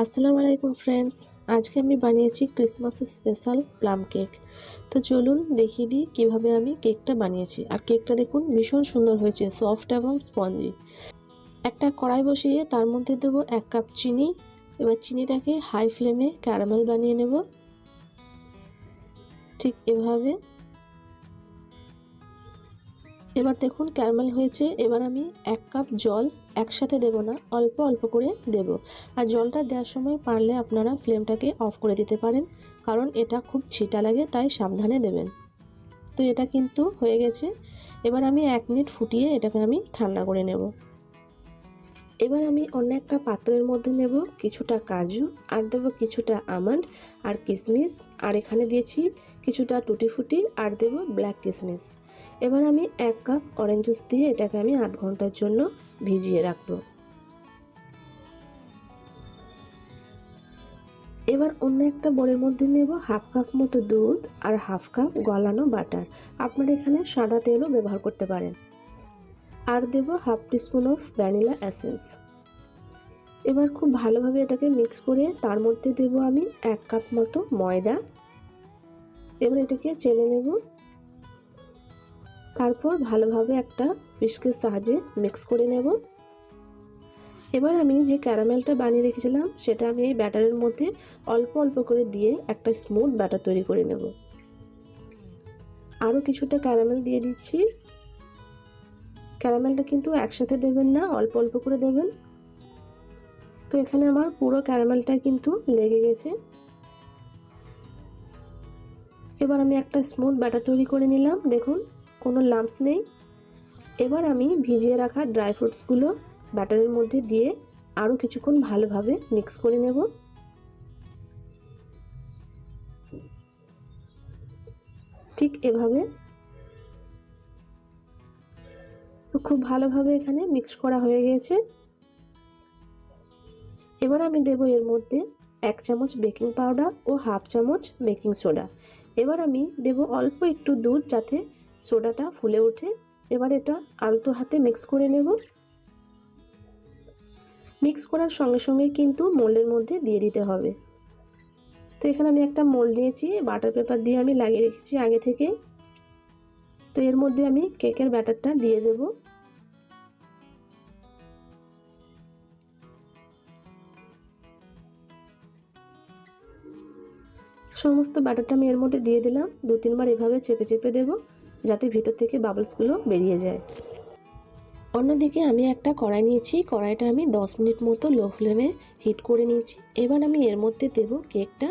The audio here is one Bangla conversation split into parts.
আসসালামু আলাইকুম ফ্রেন্ডস, আজকে আমি বানিয়েছি ক্রিসমাস স্পেশাল প্লাম কেক। তো চলুন দেখিয়ে দিই কীভাবে আমি কেকটা বানিয়েছি। আর কেকটা দেখুন ভীষণ সুন্দর হয়েছে, সফট এবং স্পঞ্জি। একটা কড়াই বসিয়ে তার মধ্যে দেবো 1 কাপ চিনি। এবার চিনিটাকে হাই ফ্লেমে ক্যারামেল বানিয়ে নেব, ঠিক এভাবে। এবার দেখুন ক্যারামেল হয়েছে। এবার আমি 1 কাপ জল একসাথে দেব না, অল্প অল্প করে দেব। আর জলটা দেওয়ার সময় পারলে আপনারা ফ্লেমটাকে অফ করে দিতে পারেন, কারণ এটা খুব ছিটা লাগে, তাই সাবধানে দেবেন। তো এটা কিন্তু হয়ে গেছে। এবার আমি 1 মিনিট ফুটিয়ে এটাকে আমি ঠান্ডা করে নেব। এবার আমি অন্য একটা পাত্রের মধ্যে নেব কিছুটা কাজু, আর দেবো কিছুটা আমন্ড আর কিশমিশ, আর এখানে দিয়েছি কিছুটা টুটি ফুটি, আর দেবো ব্ল্যাক কিশমিশ। এবার আমি 1 কাপ অরেঞ্জ জুস দিয়ে এটাকে আমি 8 ঘন্টার জন্য ভিজিয়ে রাখবো। এবার অন্য একটা বোলের মধ্যে নেব হাফ কাপ মতো দুধ আর হাফ কাপ গলানো বাটার। আপনারা এখানে সাদা তেলও ব্যবহার করতে পারেন। আর দেব half teaspoon of vanilla essence. এবার খুব ভালোভাবে এটাকে মিক্স করে তার মধ্যে দেব আমি 1 কাপ মতো ময়দা। এবার এটাকে চেলে নেব, তারপর ভালোভাবে একটা হুইস্কের সাহায্যে মিক্স করে নেব। এবার আমি যে ক্যারামেলটা বানিয়ে রেখেছিলাম সেটা আমি এই ব্যাটারের মধ্যে অল্প অল্প করে দিয়ে একটা স্মুথ ব্যাটার তৈরি করে নেব। আরও কিছুটা ক্যারামেল দিয়ে দিচ্ছি। ক্যারামেলটা কিন্তু একসাথে দেবেন না, অল্প অল্প করে দেবেন। তো এখানে আমার পুরো ক্যারামেলটা কিন্তু লেগে গেছে। এবার আমি একটা স্মুথ ব্যাটার তৈরি করে নিলাম, দেখুন কোনো লাম্পস নেই। এবার আমি ভিজিয়ে রাখা ড্রাই ফ্রুটসগুলো ব্যাটারের মধ্যে দিয়ে আরও কিছুক্ষণ ভালোভাবে মিক্স করে নেব। ঠিক এভাবে। তো খুব ভালোভাবে এখানে মিক্স করা হয়ে গেছে। এবার আমি দেব এর মধ্যে 1 চামচ বেকিং পাউডার ও হাফ চামচ বেকিং সোডা। এবার আমি দেব অল্প একটু দুধ, যাতে সোডাটা ফুলে ওঠে। এবার এটা আলতো হাতে মিক্স করে নেব। মিক্স করার সঙ্গে সঙ্গে কিন্তু মোল্ডের মধ্যে দিয়ে দিতে হবে। তো এখানে আমি একটা মোল্ড নিয়েছি, বাটার পেপার দিয়ে আমি লাগিয়ে রেখেছি আগে থেকে। তো এর মধ্যে আমি কেকের ব্যাটারটা দিয়ে দেব। সমস্ত ব্যাটারটা আমি এর মধ্যে দিয়ে দিলাম। 2-3 বার এভাবে চেপে চেপে দেব, যাতে ভিতর থেকে বাবলসগুলো বেরিয়ে যায়। অন্যদিকে আমি একটা কড়াই নিয়েছি, কড়াইটা আমি 10 মিনিট মতো লো ফ্লেমে হিট করে নিয়েছি। এবার আমি এর মধ্যে দেব কেকটা,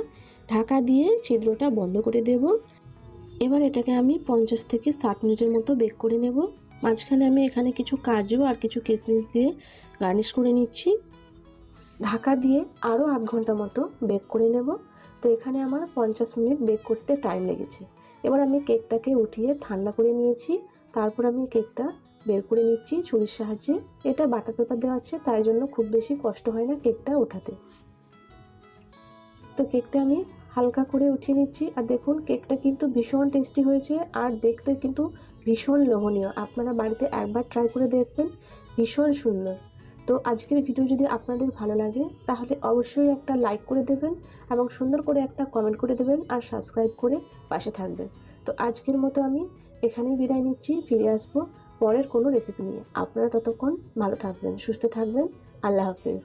ঢাকা দিয়ে ছিদ্রটা বন্ধ করে দেব। এবার এটাকে আমি 50 থেকে 60 মিনিটের মতো বেক করে নেব। মাঝখানে আমি এখানে কিছু কাজু আর কিছু কিশমিশ দিয়ে গার্নিশ করে নিচ্ছি। ঢাকা দিয়ে আরও 8 ঘন্টা মতো বেক করে নেব। তো এখানে আমার 50 মিনিট বেক করতে টাইম লেগেছে। এবার আমি কেকটাকে উঠিয়ে ঠান্ডা করে নিয়েছি। তারপর আমি কেকটা বের করে নিচ্ছি ছুরির সাহায্যে। এটা বাটার পেপার দেওয়া আছে, তাই জন্য খুব বেশি কষ্ট হয় না কেকটা ওঠাতে। তো কেকটা আমি হালকা করে উঠিয়ে নিচ্ছি। আর দেখুন কেকটা কিন্তু ভীষণ টেস্টি হয়েছে, আর দেখতে কিন্তু ভীষণ লোভনীয়। আপনারা বাড়িতে একবার ট্রাই করে দেখবেন, ভীষণ সুন্দর। তো আজকের ভিডিও যদি আপনাদের ভালো লাগে তাহলে অবশ্যই একটা লাইক করে দেবেন, এবং সুন্দর করে একটা কমেন্ট করে দেবেন, আর সাবস্ক্রাইব করে পাশে থাকবেন। তো আজকের মতো আমি এখানেই বিদায় নিচ্ছি। ফিরে আসবো পরের কোনো রেসিপি নিয়ে। আপনারা ততক্ষণ ভালো থাকবেন, সুস্থ থাকবেন। আল্লাহ হাফেজ।